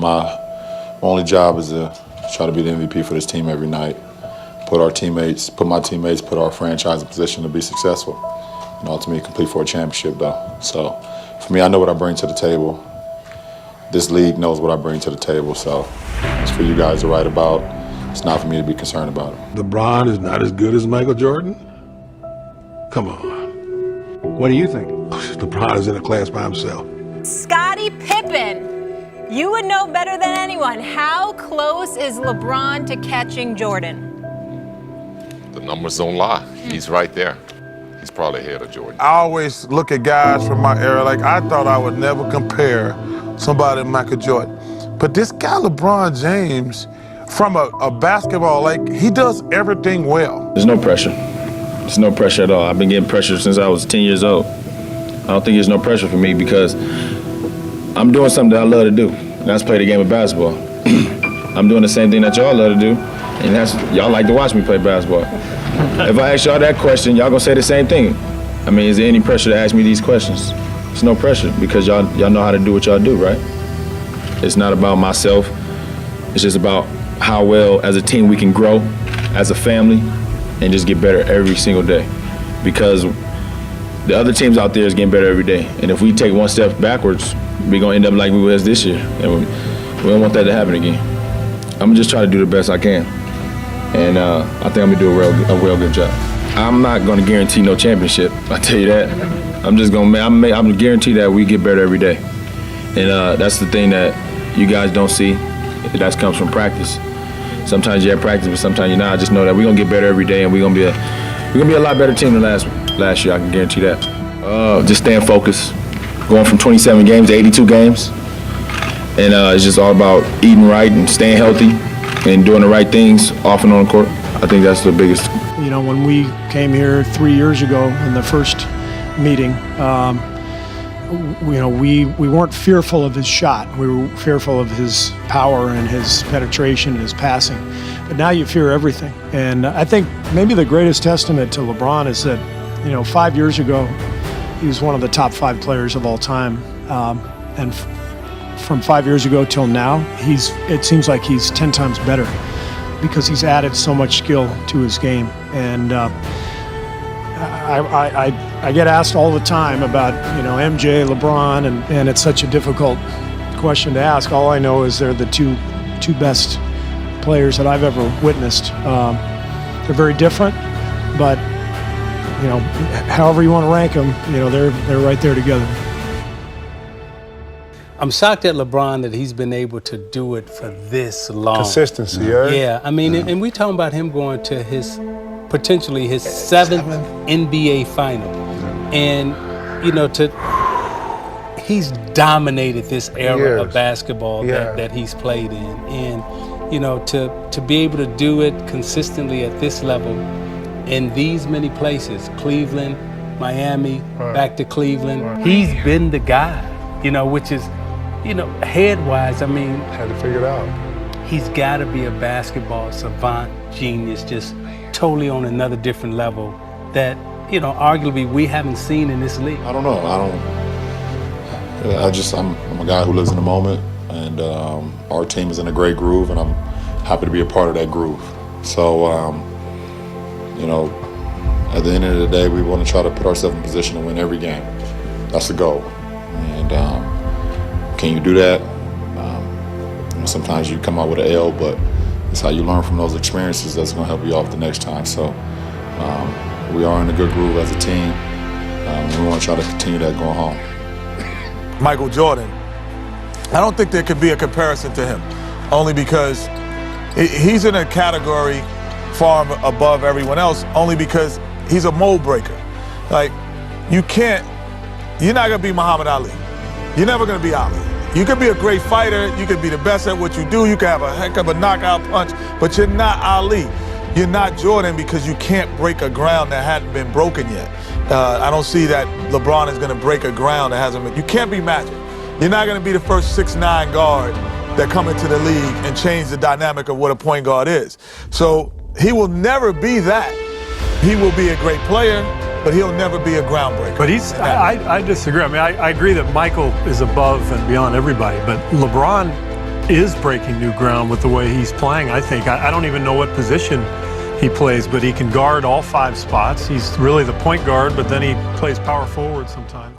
My only job is to try to be the MVP for this team every night. Put our franchise in position to be successful, and ultimately compete for a championship, though. So, for me, I know what I bring to the table. This league knows what I bring to the table, so it's for you guys to write about. It's not for me to be concerned about it. LeBron is not as good as Michael Jordan? Come on. What do you think? LeBron is in a class by himself. Scottie Pippen. You would know better than anyone. How close is LeBron to catching Jordan? The numbers don't lie. He's right there. He's probably ahead of Jordan. I always look at guys from my era, like I thought I would never compare somebody to Michael Jordan. But this guy, LeBron James, from a basketball, like he does everything well. There's no pressure. There's no pressure at all. I've been getting pressure since I was 10 years old. I don't think there's no pressure for me because I'm doing something that I love to do, and that's play the game of basketball. I'm doing the same thing that y'all love to do, and that's y'all like to watch me play basketball. If I ask y'all that question, y'all gonna say the same thing. I mean, is there any pressure to ask me these questions? There's no pressure because y'all know how to do what y'all do, right? It's not about myself. It's just about how well as a team we can grow as a family and just get better every single day. Because the other teams out there is getting better every day, and if we take one step backwards, we're gonna end up like we was this year, and we don't want that to happen again. I'm gonna just try to do the best I can, and I think I'm gonna do a real good job. I'm not gonna guarantee no championship. I tell you that. I'm gonna guarantee that we get better every day, and that's the thing that you guys don't see. That comes from practice. Sometimes you're at practice, but sometimes you're not. I just know that we're gonna get better every day, and we're gonna be a lot better team than last year. I can guarantee that. Just staying focused. Going from 27 games to 82 games. And it's just all about eating right and staying healthy and doing the right things off and on the court. I think that's the biggest. You know, when we came here 3 years ago in the first meeting, we weren't fearful of his shot. We were fearful of his power and his penetration and his passing. But now you fear everything. And I think maybe the greatest testament to LeBron is that, 5 years ago, he was one of the top 5 players of all time, and from 5 years ago till now, it seems like he's 10 times better because he's added so much skill to his game. And I get asked all the time about MJ, LeBron, and it's such a difficult question to ask. All I know is they're the two best players that I've ever witnessed. They're very different, but however you want to rank them, they're right there together. I'm shocked at LeBron that he's been able to do it for this long. Consistency, yeah. Yeah, I mean, and we talking about him going to potentially his seventh NBA final. And, he's dominated this era of basketball that he's played in. And, to be able to do it consistently at this level in these many places, Cleveland, Miami, back to Cleveland, he's been the guy, which is, head-wise, I mean, Had to figure it out. he's got to be a basketball savant, genius, just totally on another different level that, arguably we haven't seen in this league. I don't know. I'm a guy who lives in the moment, and our team is in a great groove, and I'm happy to be a part of that groove. So, at the end of the day, we want to try to put ourselves in position to win every game. That's the goal. And can you do that? Sometimes you come out with an L, but it's how you learn from those experiences that's going to help you off the next time. So we are in a good groove as a team, and we want to try to continue that going home. Michael Jordan, I don't think there could be a comparison to him, only because he's in a category far above everyone else, only because he's a mold breaker. Like, you're not gonna be Muhammad Ali. You're never gonna be Ali. You could be a great fighter, you could be the best at what you do, you could have a heck of a knockout punch, but you're not Ali. You're not Jordan because you can't break a ground that hadn't been broken yet. I don't see that LeBron is gonna break a ground that hasn't been. You can't be Magic. You're not gonna be the first 6'9" guard that come into the league and change the dynamic of what a point guard is. So he will never be that. He will be a great player, but he'll never be a groundbreaker. But I disagree. I mean, I agree that Michael is above and beyond everybody, but LeBron is breaking new ground with the way he's playing, I think. I don't even know what position he plays, but he can guard all 5 spots. He's really the point guard, but then he plays power forward sometimes.